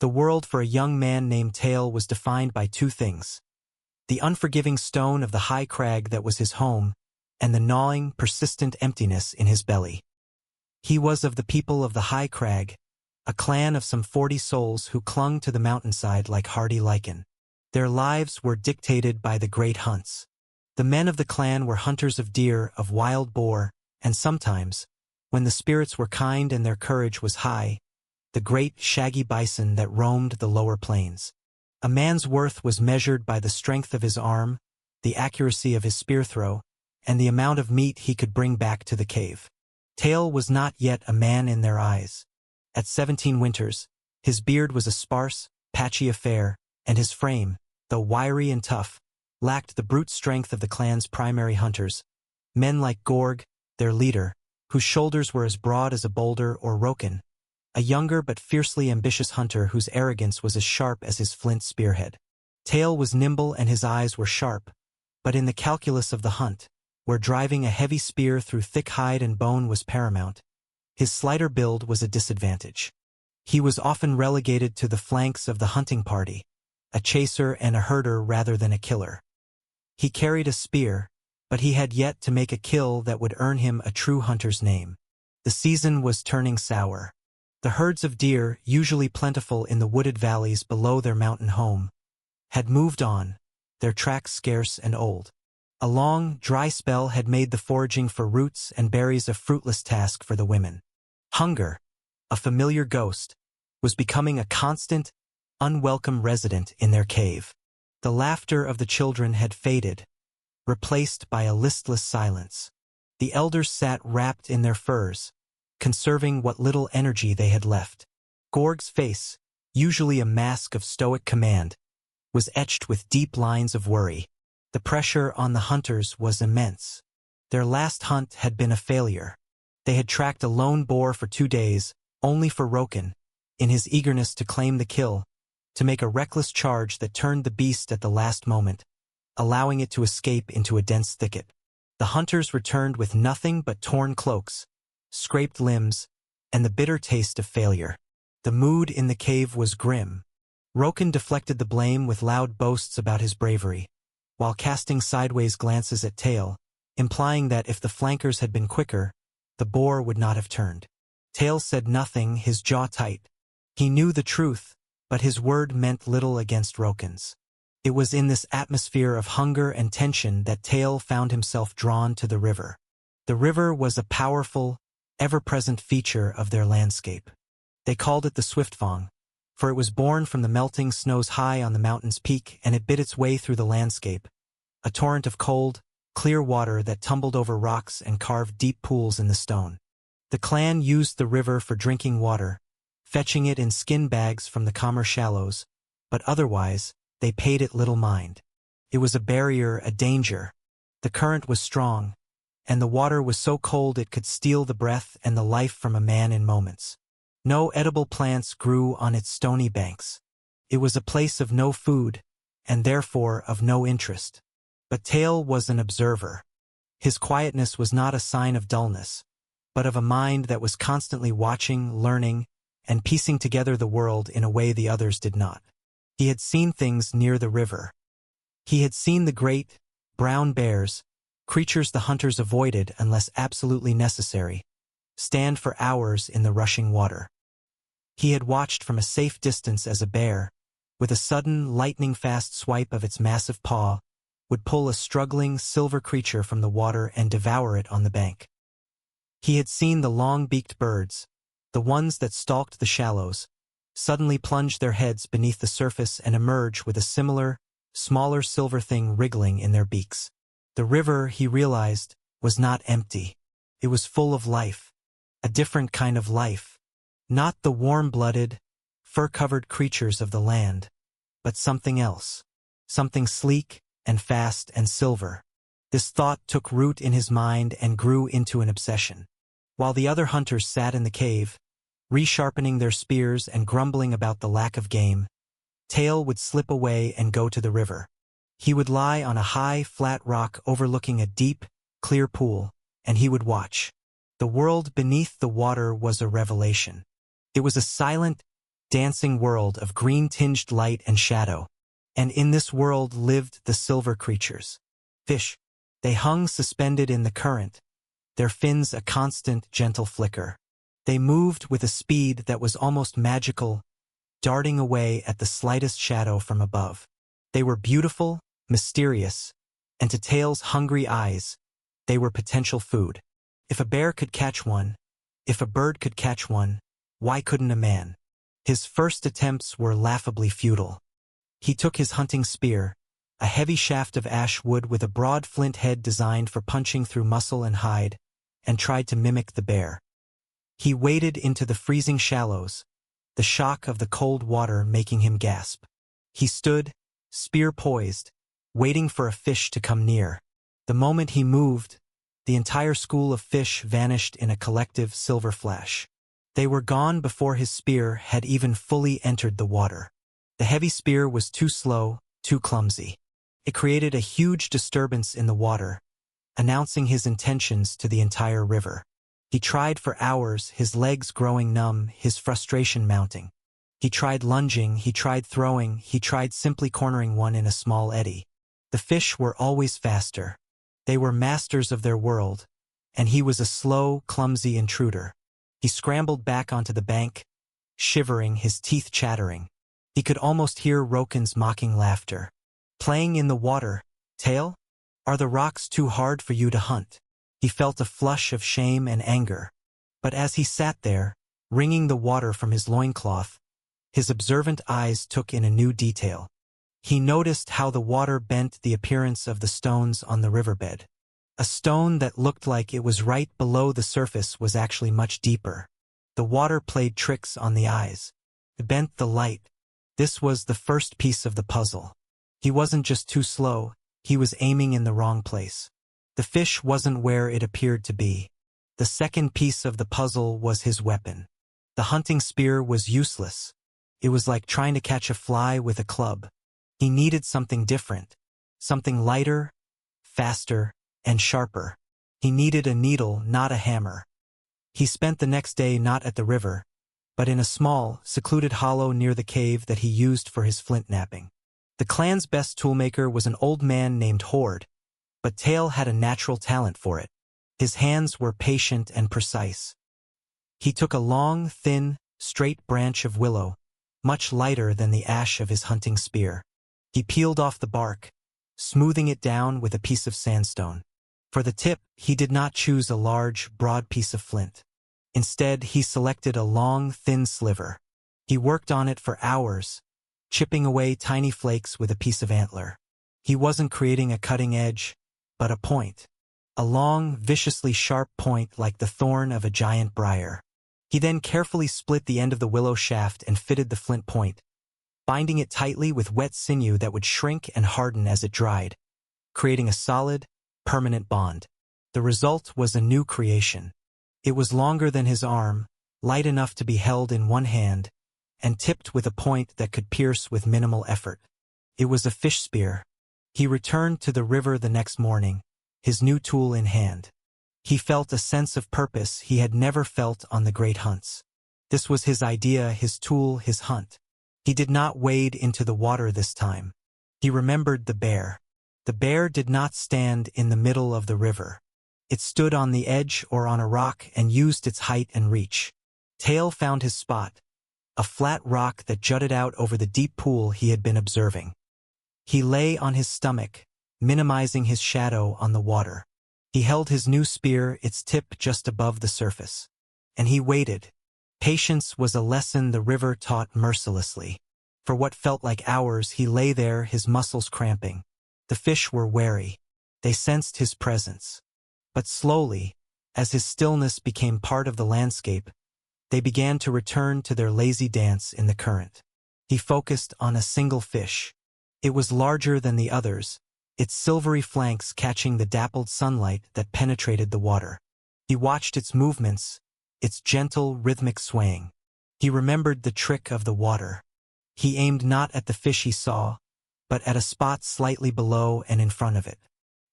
The world for a young man named Tail was defined by two things: the unforgiving stone of the high crag that was his home, and the gnawing, persistent emptiness in his belly. He was of the people of the high crag, a clan of some 40 souls who clung to the mountainside like hardy lichen. Their lives were dictated by the great hunts. The men of the clan were hunters of deer, of wild boar, and sometimes, when the spirits were kind and their courage was high, the great shaggy bison that roamed the lower plains. A man's worth was measured by the strength of his arm, the accuracy of his spear throw, and the amount of meat he could bring back to the cave. Tail was not yet a man in their eyes. At 17 winters, his beard was a sparse, patchy affair, and his frame, though wiry and tough, lacked the brute strength of the clan's primary hunters, men like Gorg, their leader, whose shoulders were as broad as a boulder, or Roken, a younger but fiercely ambitious hunter whose arrogance was as sharp as his flint spearhead. Tail was nimble and his eyes were sharp, but in the calculus of the hunt, where driving a heavy spear through thick hide and bone was paramount, his slighter build was a disadvantage. He was often relegated to the flanks of the hunting party, a chaser and a herder rather than a killer. He carried a spear, but he had yet to make a kill that would earn him a true hunter's name. The season was turning sour. The herds of deer, usually plentiful in the wooded valleys below their mountain home, had moved on, their tracks scarce and old. A long, dry spell had made the foraging for roots and berries a fruitless task for the women. Hunger, a familiar ghost, was becoming a constant, unwelcome resident in their cave. The laughter of the children had faded, replaced by a listless silence. The elders sat wrapped in their furs, conserving what little energy they had left. Gorg's face, usually a mask of stoic command, was etched with deep lines of worry. The pressure on the hunters was immense. Their last hunt had been a failure. They had tracked a lone boar for 2 days, only for Roken, in his eagerness to claim the kill, to make a reckless charge that turned the beast at the last moment, allowing it to escape into a dense thicket. The hunters returned with nothing but torn cloaks, scraped limbs, and the bitter taste of failure. The mood in the cave was grim. Roken deflected the blame with loud boasts about his bravery, while casting sideways glances at Tail, implying that if the flankers had been quicker, the boar would not have turned. Tail said nothing, his jaw tight. He knew the truth, but his word meant little against Roken's. It was in this atmosphere of hunger and tension that Tail found himself drawn to the river. The river was a powerful, ever-present feature of their landscape. They called it the Swiftfang, for it was born from the melting snows high on the mountain's peak, and it bit its way through the landscape, a torrent of cold, clear water that tumbled over rocks and carved deep pools in the stone. The clan used the river for drinking water, fetching it in skin bags from the calmer shallows, but otherwise, they paid it little mind. It was a barrier, a danger. The current was strong, and the water was so cold it could steal the breath and the life from a man in moments. No edible plants grew on its stony banks. It was a place of no food, and therefore of no interest. But Tail was an observer. His quietness was not a sign of dullness, but of a mind that was constantly watching, learning, and piecing together the world in a way the others did not. He had seen things near the river. He had seen the great, brown bears, creatures the hunters avoided unless absolutely necessary, stand for hours in the rushing water. He had watched from a safe distance as a bear, with a sudden, lightning-fast swipe of its massive paw, would pull a struggling, silver creature from the water and devour it on the bank. He had seen the long-beaked birds, the ones that stalked the shallows, suddenly plunge their heads beneath the surface and emerge with a similar, smaller silver thing wriggling in their beaks. The river, he realized, was not empty. It was full of life, a different kind of life, not the warm-blooded, fur-covered creatures of the land, but something else, something sleek and fast and silver. This thought took root in his mind and grew into an obsession. While the other hunters sat in the cave, resharpening their spears and grumbling about the lack of game, Tail would slip away and go to the river. He would lie on a high, flat rock overlooking a deep, clear pool, and he would watch. The world beneath the water was a revelation. It was a silent, dancing world of green-tinged light and shadow. And in this world lived the silver creatures. Fish. They hung suspended in the current, their fins a constant, gentle flicker. They moved with a speed that was almost magical, darting away at the slightest shadow from above. They were beautiful, mysterious, and to Tail's hungry eyes, they were potential food. If a bear could catch one, if a bird could catch one, why couldn't a man? His first attempts were laughably futile. He took his hunting spear, a heavy shaft of ash wood with a broad flint head designed for punching through muscle and hide, and tried to mimic the bear. He waded into the freezing shallows, the shock of the cold water making him gasp. He stood, spear poised, waiting for a fish to come near. The moment he moved, the entire school of fish vanished in a collective silver flash. They were gone before his spear had even fully entered the water. The heavy spear was too slow, too clumsy. It created a huge disturbance in the water, announcing his intentions to the entire river. He tried for hours, his legs growing numb, his frustration mounting. He tried lunging, he tried throwing, he tried simply cornering one in a small eddy. The fish were always faster. They were masters of their world, and he was a slow, clumsy intruder. He scrambled back onto the bank, shivering, his teeth chattering. He could almost hear Roken's mocking laughter. Playing in the water, Tail? Are the rocks too hard for you to hunt? He felt a flush of shame and anger. But as he sat there, wringing the water from his loincloth, his observant eyes took in a new detail. He noticed how the water bent the appearance of the stones on the riverbed. A stone that looked like it was right below the surface was actually much deeper. The water played tricks on the eyes. It bent the light. This was the first piece of the puzzle. He wasn't just too slow, he was aiming in the wrong place. The fish wasn't where it appeared to be. The second piece of the puzzle was his weapon. The hunting spear was useless. It was like trying to catch a fly with a club. He needed something different, something lighter, faster, and sharper. He needed a needle, not a hammer. He spent the next day not at the river, but in a small, secluded hollow near the cave that he used for his flint knapping. The clan's best toolmaker was an old man named Horde, but Tail had a natural talent for it. His hands were patient and precise. He took a long, thin, straight branch of willow, much lighter than the ash of his hunting spear. He peeled off the bark, smoothing it down with a piece of sandstone. For the tip, he did not choose a large, broad piece of flint. Instead, he selected a long, thin sliver. He worked on it for hours, chipping away tiny flakes with a piece of antler. He wasn't creating a cutting edge, but a point. A long, viciously sharp point like the thorn of a giant briar. He then carefully split the end of the willow shaft and fitted the flint point, binding it tightly with wet sinew that would shrink and harden as it dried, creating a solid, permanent bond. The result was a new creation. It was longer than his arm, light enough to be held in one hand, and tipped with a point that could pierce with minimal effort. It was a fish spear. He returned to the river the next morning, his new tool in hand. He felt a sense of purpose he had never felt on the great hunts. This was his idea, his tool, his hunt. He did not wade into the water this time. He remembered the bear. The bear did not stand in the middle of the river. It stood on the edge or on a rock and used its height and reach. Tail found his spot, a flat rock that jutted out over the deep pool he had been observing. He lay on his stomach, minimizing his shadow on the water. He held his new spear, its tip just above the surface. And he waited. Patience was a lesson the river taught mercilessly. For what felt like hours, he lay there, his muscles cramping. The fish were wary. They sensed his presence. But slowly, as his stillness became part of the landscape, they began to return to their lazy dance in the current. He focused on a single fish. It was larger than the others, its silvery flanks catching the dappled sunlight that penetrated the water. He watched its movements, its gentle, rhythmic swaying. He remembered the trick of the water. He aimed not at the fish he saw, but at a spot slightly below and in front of it.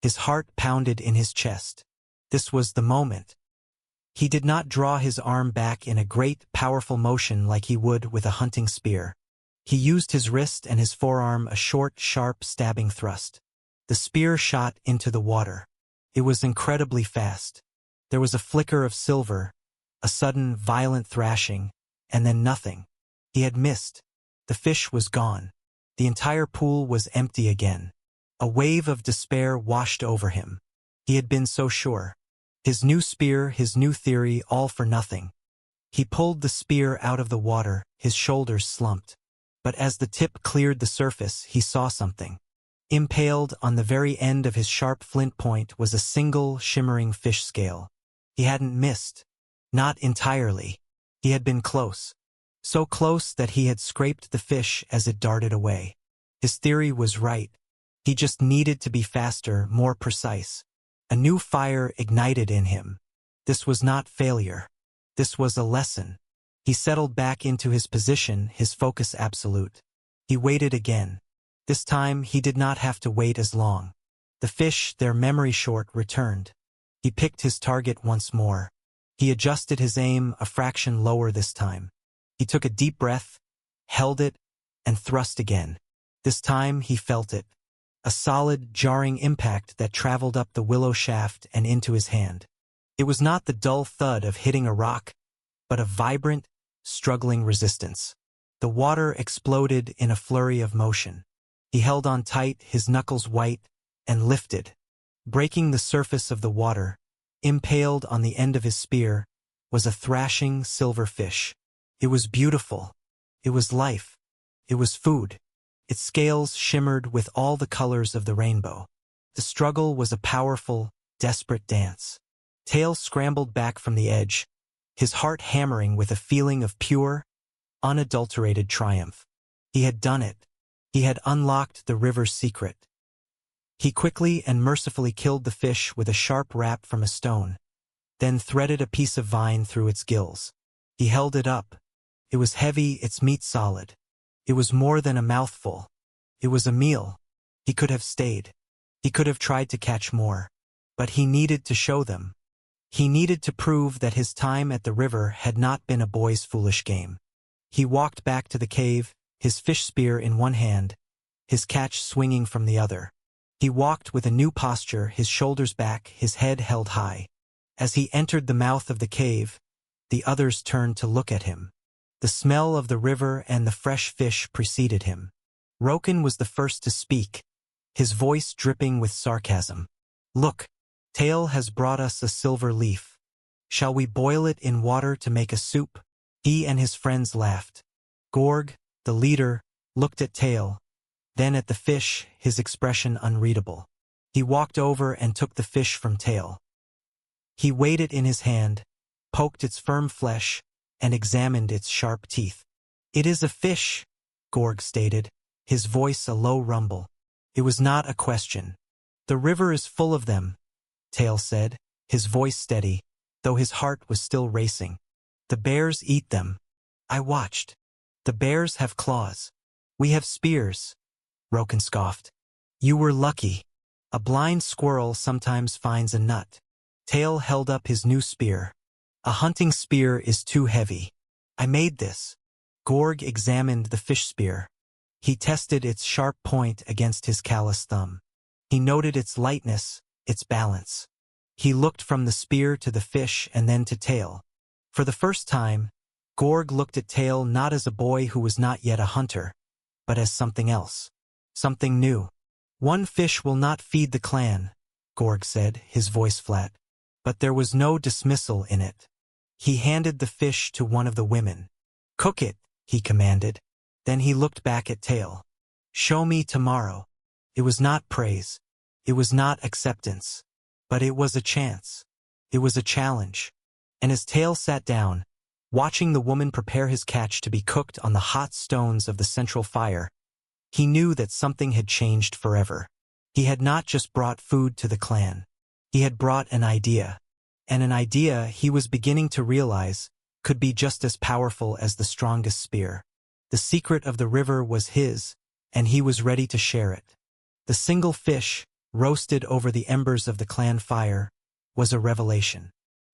His heart pounded in his chest. This was the moment. He did not draw his arm back in a great, powerful motion like he would with a hunting spear. He used his wrist and his forearm a short, sharp, stabbing thrust. The spear shot into the water. It was incredibly fast. There was a flicker of silver, a sudden, violent thrashing, and then nothing. He had missed. The fish was gone. The entire pool was empty again. A wave of despair washed over him. He had been so sure. His new spear, his new theory, all for nothing. He pulled the spear out of the water, his shoulders slumped. But as the tip cleared the surface, he saw something. Impaled on the very end of his sharp flint point was a single, shimmering fish scale. He hadn't missed. Not entirely. He had been close. So close that he had scraped the fish as it darted away. His theory was right. He just needed to be faster, more precise. A new fire ignited in him. This was not failure. This was a lesson. He settled back into his position, his focus absolute. He waited again. This time he did not have to wait as long. The fish, their memory short, returned. He picked his target once more. He adjusted his aim a fraction lower this time. He took a deep breath, held it, and thrust again. This time he felt it. A solid, jarring impact that traveled up the willow shaft and into his hand. It was not the dull thud of hitting a rock, but a vibrant, struggling resistance. The water exploded in a flurry of motion. He held on tight, his knuckles white, and lifted. Breaking the surface of the water, impaled on the end of his spear, was a thrashing silver fish. It was beautiful. It was life. It was food. Its scales shimmered with all the colors of the rainbow. The struggle was a powerful, desperate dance. Tail scrambled back from the edge, his heart hammering with a feeling of pure, unadulterated triumph. He had done it. He had unlocked the river's secret. He quickly and mercifully killed the fish with a sharp rap from a stone, then threaded a piece of vine through its gills. He held it up. It was heavy, its meat solid. It was more than a mouthful. It was a meal. He could have stayed. He could have tried to catch more. But he needed to show them. He needed to prove that his time at the river had not been a boy's foolish game. He walked back to the cave, his fish spear in one hand, his catch swinging from the other. He walked with a new posture, his shoulders back, his head held high. As he entered the mouth of the cave, the others turned to look at him. The smell of the river and the fresh fish preceded him. Roken was the first to speak, his voice dripping with sarcasm. "Look, Tail has brought us a silver leaf. Shall we boil it in water to make a soup?" He and his friends laughed. Gorg, the leader, looked at Tail, then at the fish, his expression unreadable. He walked over and took the fish from Tail. He weighed it in his hand, poked its firm flesh, and examined its sharp teeth. "It is a fish," Gorg stated, his voice a low rumble. It was not a question. "The river is full of them," Tail said, his voice steady, though his heart was still racing. "The bears eat them." I watched. "The bears have claws. We have spears," Roken scoffed. "You were lucky. A blind squirrel sometimes finds a nut." Tail held up his new spear. "A hunting spear is too heavy. I made this." Gorg examined the fish spear. He tested its sharp point against his callous thumb. He noted its lightness, its balance. He looked from the spear to the fish and then to Tail. For the first time, Gorg looked at Tail not as a boy who was not yet a hunter, but as something else. Something new. "One fish will not feed the clan," Gorg said, his voice flat. But there was no dismissal in it. He handed the fish to one of the women. "Cook it," he commanded. Then he looked back at Tail. "Show me tomorrow." It was not praise. It was not acceptance. But it was a chance. It was a challenge. And as Tail sat down, watching the woman prepare his catch to be cooked on the hot stones of the central fire, he knew that something had changed forever. He had not just brought food to the clan. He had brought an idea. And an idea, he was beginning to realize, could be just as powerful as the strongest spear. The secret of the river was his, and he was ready to share it. The single fish, roasted over the embers of the clan fire, was a revelation.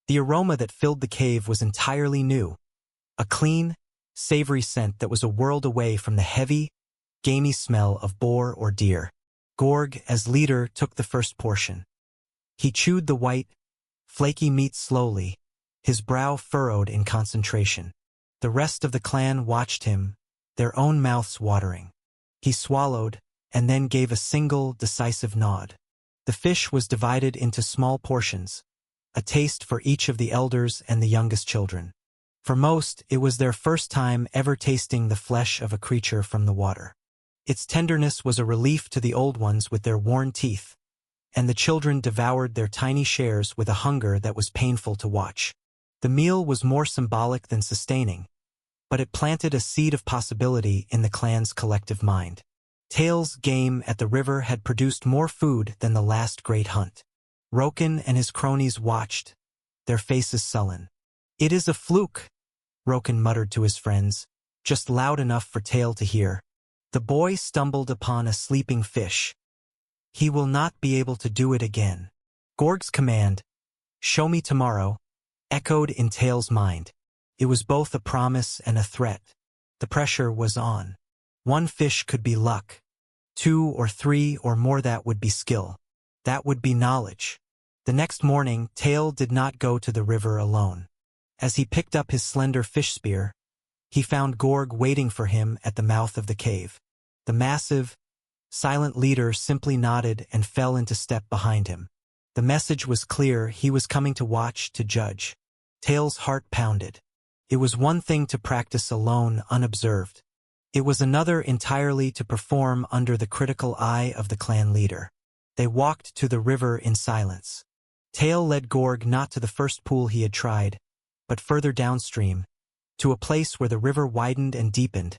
The aroma that filled the cave was entirely new, a clean, savory scent that was a world away from the heavy, gamey smell of boar or deer. Gorg, as leader, took the first portion. He chewed the white, flaky meat slowly, his brow furrowed in concentration. The rest of the clan watched him, their own mouths watering. He swallowed, and then gave a single, decisive nod. The fish was divided into small portions, a taste for each of the elders and the youngest children. For most, it was their first time ever tasting the flesh of a creature from the water. Its tenderness was a relief to the old ones with their worn teeth, and the children devoured their tiny shares with a hunger that was painful to watch. The meal was more symbolic than sustaining, but it planted a seed of possibility in the clan's collective mind. Tail's game at the river had produced more food than the last great hunt. Roken and his cronies watched, their faces sullen. "It is a fluke," Roken muttered to his friends, just loud enough for Tail to hear. The boy stumbled upon a sleeping fish. He will not be able to do it again. Gorg's command, "Show me tomorrow," echoed in Tail's mind. It was both a promise and a threat. The pressure was on. One fish could be luck. 2 or 3 or more, that would be skill. That would be knowledge. The next morning, Tail did not go to the river alone. As he picked up his slender fish spear, he found Gorg waiting for him at the mouth of the cave. The massive, silent leader simply nodded and fell into step behind him. The message was clear: he was coming to watch, to judge. Tail's heart pounded. It was one thing to practice alone, unobserved. It was another entirely to perform under the critical eye of the clan leader. They walked to the river in silence. Tail led Gorg not to the first pool he had tried, but further downstream, to a place where the river widened and deepened,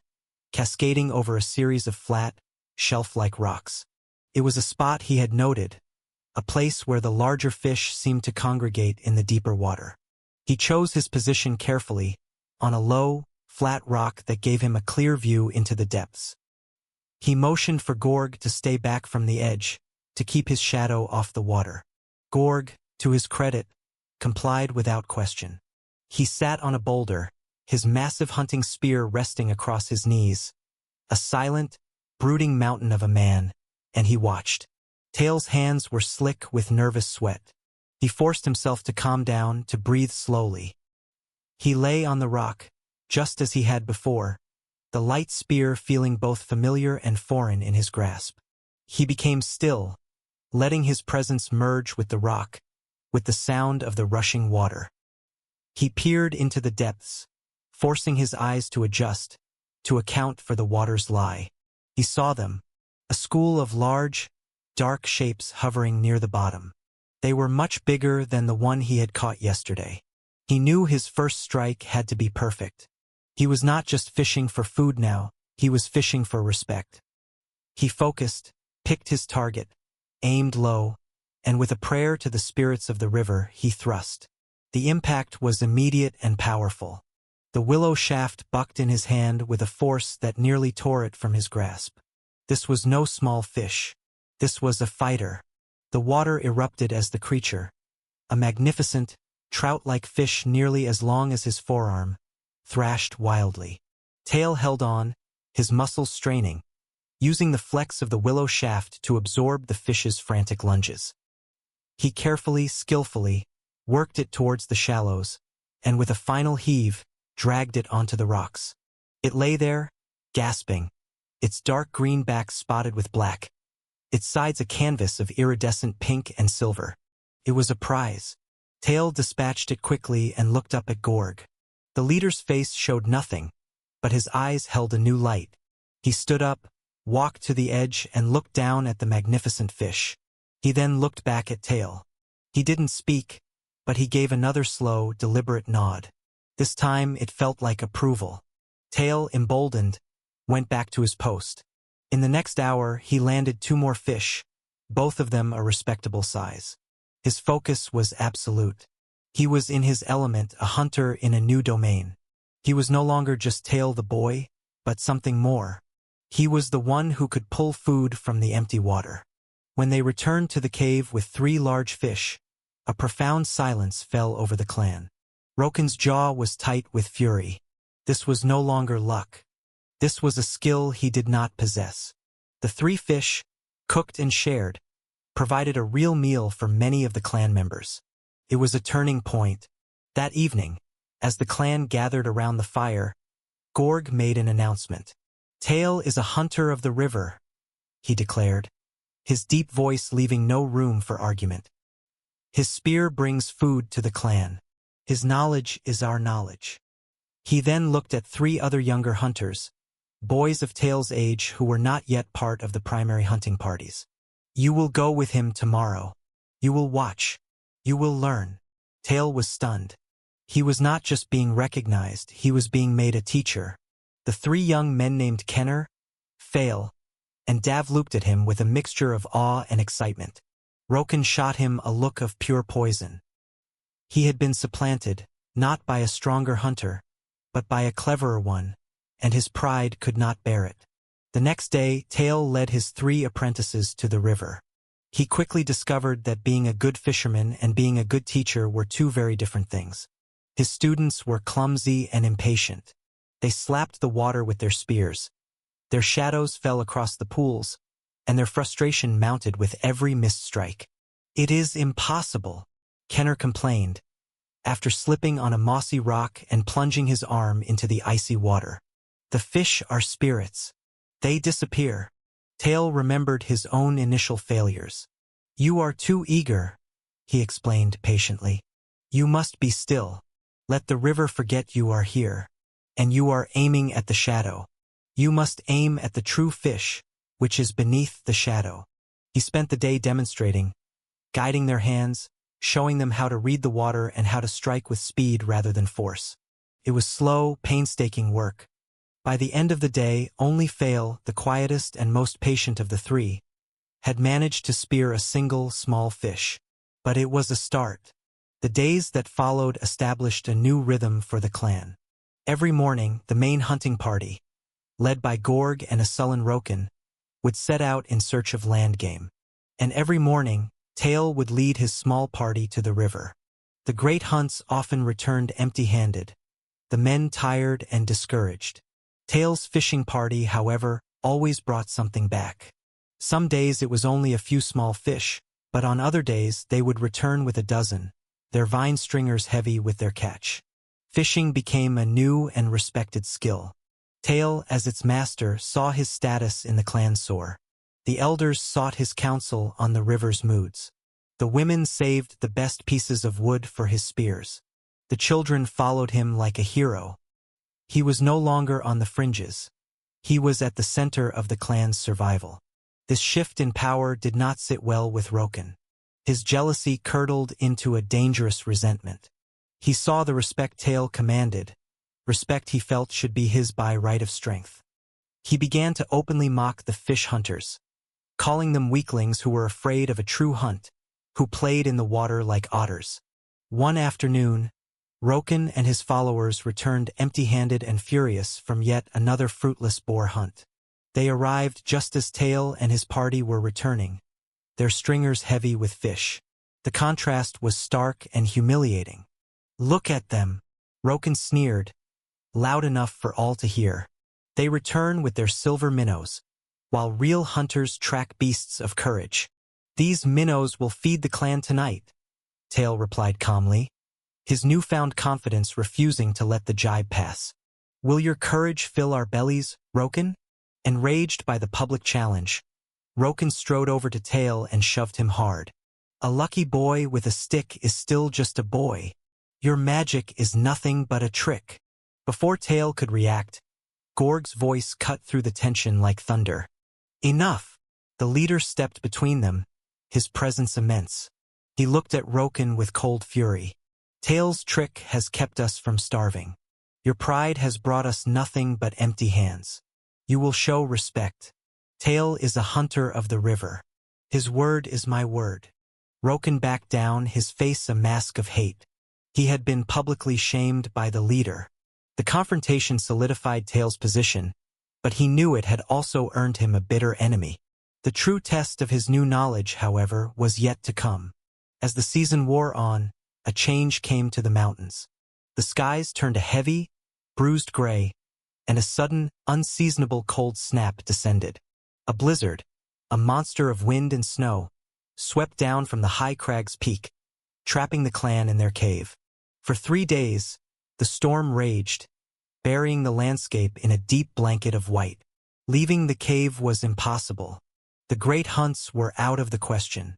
cascading over a series of flat, shelf-like rocks. It was a spot he had noted, a place where the larger fish seemed to congregate in the deeper water. He chose his position carefully, on a low, flat rock that gave him a clear view into the depths. He motioned for Gorg to stay back from the edge, to keep his shadow off the water. Gorg, to his credit, complied without question. He sat on a boulder, his massive hunting spear resting across his knees, a silent, brooding mountain of a man, and he watched. Tail's hands were slick with nervous sweat. He forced himself to calm down, to breathe slowly. He lay on the rock, just as he had before, the light spear feeling both familiar and foreign in his grasp. He became still, letting his presence merge with the rock, with the sound of the rushing water. He peered into the depths, forcing his eyes to adjust, to account for the water's lie. He saw them, a school of large, dark shapes hovering near the bottom. They were much bigger than the one he had caught yesterday. He knew his first strike had to be perfect. He was not just fishing for food now, he was fishing for respect. He focused, picked his target, aimed low, and with a prayer to the spirits of the river, he thrust. The impact was immediate and powerful. The willow shaft bucked in his hand with a force that nearly tore it from his grasp. This was no small fish. This was a fighter. The water erupted as the creature, a magnificent, trout-like fish nearly as long as his forearm, thrashed wildly. Tail held on, his muscles straining, using the flex of the willow shaft to absorb the fish's frantic lunges. He carefully, skillfully, worked it towards the shallows, and with a final heave, dragged it onto the rocks. It lay there, gasping, its dark green back spotted with black, its sides a canvas of iridescent pink and silver. It was a prize. Tail dispatched it quickly and looked up at Gorg. The leader's face showed nothing, but his eyes held a new light. He stood up, walked to the edge, and looked down at the magnificent fish. He then looked back at Tail. He didn't speak, but he gave another slow, deliberate nod. This time it felt like approval. Tail, emboldened, went back to his post. In the next hour, he landed 2 more fish, both of them a respectable size. His focus was absolute. He was in his element, a hunter in a new domain. He was no longer just Tail the boy, but something more. He was the one who could pull food from the empty water. When they returned to the cave with 3 large fish, A profound silence fell over the clan. Roken's jaw was tight with fury. This was no longer luck. This was a skill he did not possess. The three fish, cooked and shared, provided a real meal for many of the clan members. It was a turning point. That evening, as the clan gathered around the fire, Gorg made an announcement. "Tail is a hunter of the river," he declared, his deep voice leaving no room for argument. "His spear brings food to the clan. His knowledge is our knowledge." He then looked at three other younger hunters, boys of Tail's age who were not yet part of the primary hunting parties. "You will go with him tomorrow. You will watch. You will learn." Tail was stunned. He was not just being recognized, he was being made a teacher. The three young men named Kenner, Fail, and Dav looked at him with a mixture of awe and excitement. Roken shot him a look of pure poison. He had been supplanted, not by a stronger hunter, but by a cleverer one, and his pride could not bear it. The next day, Tail led his three apprentices to the river. He quickly discovered that being a good fisherman and being a good teacher were two very different things. His students were clumsy and impatient. They slapped the water with their spears. Their shadows fell across the pools, and their frustration mounted with every missed strike. "It is impossible," Kenner complained, after slipping on a mossy rock and plunging his arm into the icy water. "The fish are spirits. They disappear." Tail remembered his own initial failures. "You are too eager," he explained patiently. "You must be still. Let the river forget you are here. And you are aiming at the shadow. You must aim at the true fish, which is beneath the shadow." He spent the day demonstrating, guiding their hands, showing them how to read the water and how to strike with speed rather than force. It was slow, painstaking work. By the end of the day, only Fail, the quietest and most patient of the three, had managed to spear a single small fish. But it was a start. The days that followed established a new rhythm for the clan. Every morning, the main hunting party, led by Gorg and a sullen Roken, would set out in search of land game. And every morning, Tail would lead his small party to the river. The great hunts often returned empty-handed, the men tired and discouraged. Tail's fishing party, however, always brought something back. Some days it was only a few small fish, but on other days they would return with a dozen, their vine stringers heavy with their catch. Fishing became a new and respected skill. Tail, as its master, saw his status in the clan soar. The elders sought his counsel on the river's moods. The women saved the best pieces of wood for his spears. The children followed him like a hero. He was no longer on the fringes. He was at the center of the clan's survival. This shift in power did not sit well with Roken. His jealousy curdled into a dangerous resentment. He saw the respect Tail commanded, respect he felt should be his by right of strength. He began to openly mock the fish hunters, calling them weaklings who were afraid of a true hunt, who played in the water like otters. One afternoon, Roken and his followers returned empty-handed and furious from yet another fruitless boar hunt. They arrived just as Tail and his party were returning, their stringers heavy with fish. The contrast was stark and humiliating. "Look at them," Roken sneered, loud enough for all to hear. "They return with their silver minnows, while real hunters track beasts of courage. These minnows will feed the clan tonight," Tail replied calmly, his newfound confidence refusing to let the jibe pass. "Will your courage fill our bellies, Roken?" Enraged by the public challenge, Roken strode over to Tail and shoved him hard. "A lucky boy with a stick is still just a boy. Your magic is nothing but a trick." Before Tail could react, Gorg's voice cut through the tension like thunder. "Enough!" The leader stepped between them, his presence immense. He looked at Roken with cold fury. "Tail's trick has kept us from starving. Your pride has brought us nothing but empty hands. You will show respect. Tail is a hunter of the river. His word is my word." Roken backed down, his face a mask of hate. He had been publicly shamed by the leader. The confrontation solidified Tail's position, but he knew it had also earned him a bitter enemy. The true test of his new knowledge, however, was yet to come. As the season wore on, a change came to the mountains. The skies turned a heavy, bruised gray, and a sudden, unseasonable cold snap descended. A blizzard, a monster of wind and snow, swept down from the high crag's peak, trapping the clan in their cave. For 3 days, the storm raged, burying the landscape in a deep blanket of white. Leaving the cave was impossible. The great hunts were out of the question.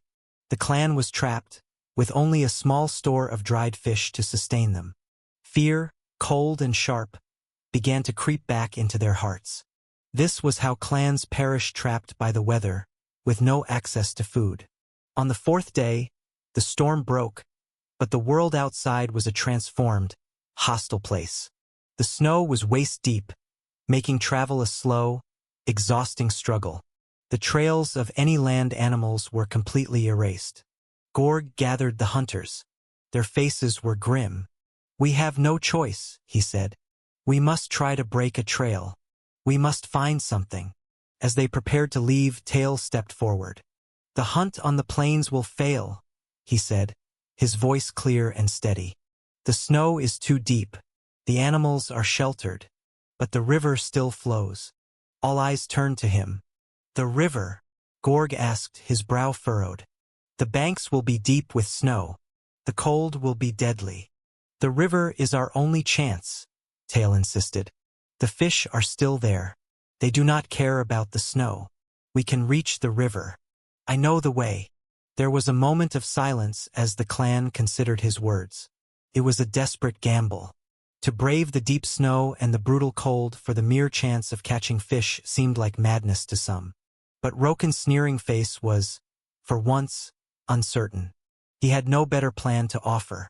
The clan was trapped, with only a small store of dried fish to sustain them. Fear, cold and sharp, began to creep back into their hearts. This was how clans perished trapped by the weather, with no access to food. On the 4th day, the storm broke, but the world outside was a transformed, hostile place. The snow was waist-deep, making travel a slow, exhausting struggle. The trails of any land animals were completely erased. Gorg gathered the hunters. Their faces were grim. "We have no choice," he said. "We must try to break a trail. We must find something." As they prepared to leave, Tail stepped forward. "The hunt on the plains will fail," he said, his voice clear and steady. "The snow is too deep. The animals are sheltered, but the river still flows." All eyes turned to him. "The river?" Gorg asked, his brow furrowed. "The banks will be deep with snow. The cold will be deadly." "The river is our only chance," Tail insisted. "The fish are still there. They do not care about the snow. We can reach the river. I know the way." There was a moment of silence as the clan considered his words. It was a desperate gamble. To brave the deep snow and the brutal cold for the mere chance of catching fish seemed like madness to some. But Roken's sneering face was, for once, uncertain. He had no better plan to offer.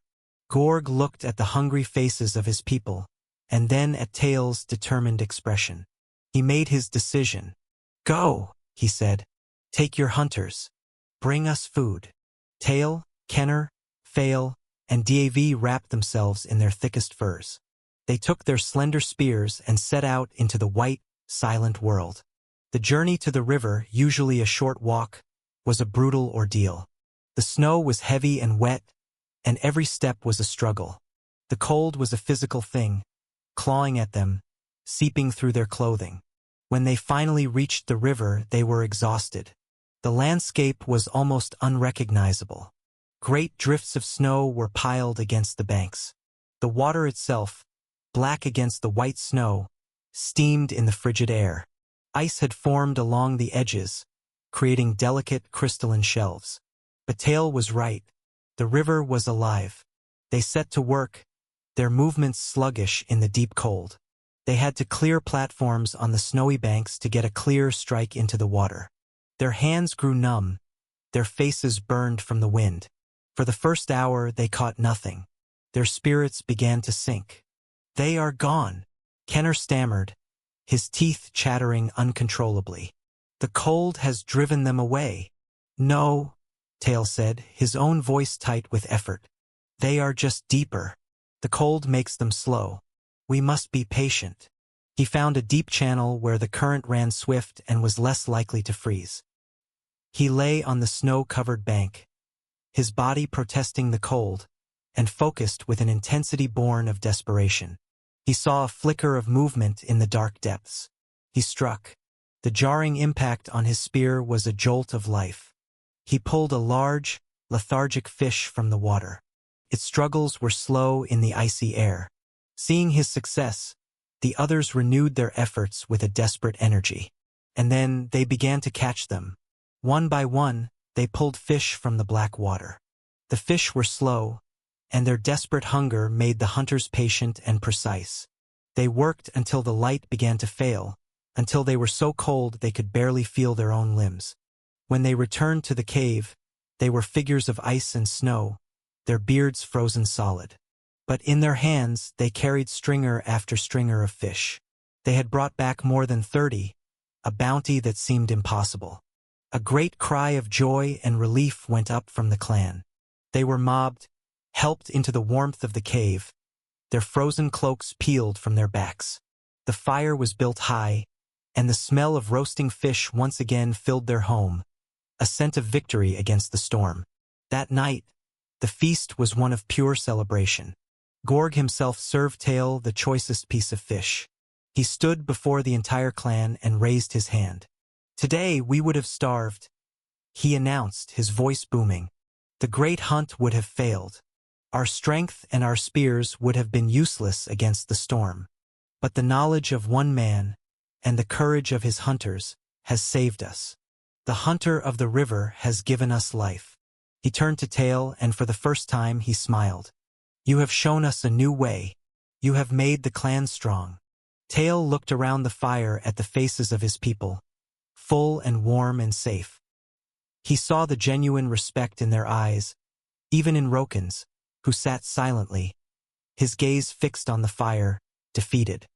Gorg looked at the hungry faces of his people, and then at Tail's determined expression. He made his decision. "Go," he said. "Take your hunters. Bring us food." Tail, Kenner, Fail, and Dav wrapped themselves in their thickest furs. They took their slender spears and set out into the white, silent world. The journey to the river, usually a short walk, was a brutal ordeal. The snow was heavy and wet, and every step was a struggle. The cold was a physical thing, clawing at them, seeping through their clothing. When they finally reached the river, they were exhausted. The landscape was almost unrecognizable. Great drifts of snow were piled against the banks. The water itself, black against the white snow, steamed in the frigid air. Ice had formed along the edges, creating delicate crystalline shelves. But Tail was right. The river was alive. They set to work, their movements sluggish in the deep cold. They had to clear platforms on the snowy banks to get a clear strike into the water. Their hands grew numb, their faces burned from the wind. For the first hour, they caught nothing. Their spirits began to sink. "They are gone," Kenner stammered, his teeth chattering uncontrollably. "The cold has driven them away." "No," Tail said, his own voice tight with effort. "They are just deeper. The cold makes them slow. We must be patient." He found a deep channel where the current ran swift and was less likely to freeze. He lay on the snow-covered bank, his body protesting the cold, and focused with an intensity born of desperation. He saw a flicker of movement in the dark depths. He struck. The jarring impact on his spear was a jolt of life. He pulled a large, lethargic fish from the water. Its struggles were slow in the icy air. Seeing his success, the others renewed their efforts with a desperate energy. And then they began to catch them. One by one, they pulled fish from the black water. The fish were slow, and their desperate hunger made the hunters patient and precise. They worked until the light began to fail, until they were so cold they could barely feel their own limbs. When they returned to the cave, they were figures of ice and snow, their beards frozen solid. But in their hands they carried stringer after stringer of fish. They had brought back more than 30, a bounty that seemed impossible. A great cry of joy and relief went up from the clan. They were mobbed, helped into the warmth of the cave, their frozen cloaks peeled from their backs. The fire was built high, and the smell of roasting fish once again filled their home, a scent of victory against the storm. That night, The feast was one of pure celebration. Gorg himself served Tail the choicest piece of fish. He stood before the entire clan and raised his hand. "Today we would have starved," he announced, his voice booming. "The great hunt would have failed. Our strength and our spears would have been useless against the storm. But the knowledge of one man, and the courage of his hunters, has saved us. The hunter of the river has given us life." He turned to Tail, and for the first time he smiled. "You have shown us a new way. You have made the clan strong." Tail looked around the fire at the faces of his people, full and warm and safe. He saw the genuine respect in their eyes, even in Roken's, who sat silently, his gaze fixed on the fire, defeated.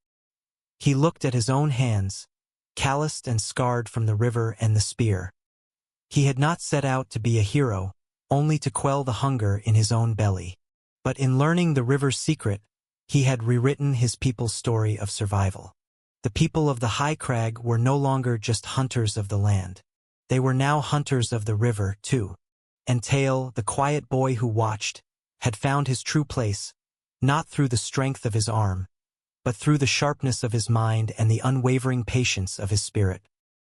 He looked at his own hands, calloused and scarred from the river and the spear. He had not set out to be a hero, only to quell the hunger in his own belly. But in learning the river's secret, he had rewritten his people's story of survival. The people of the High Crag were no longer just hunters of the land. They were now hunters of the river, too. And Tail, the quiet boy who watched, had found his true place, not through the strength of his arm, but through the sharpness of his mind and the unwavering patience of his spirit.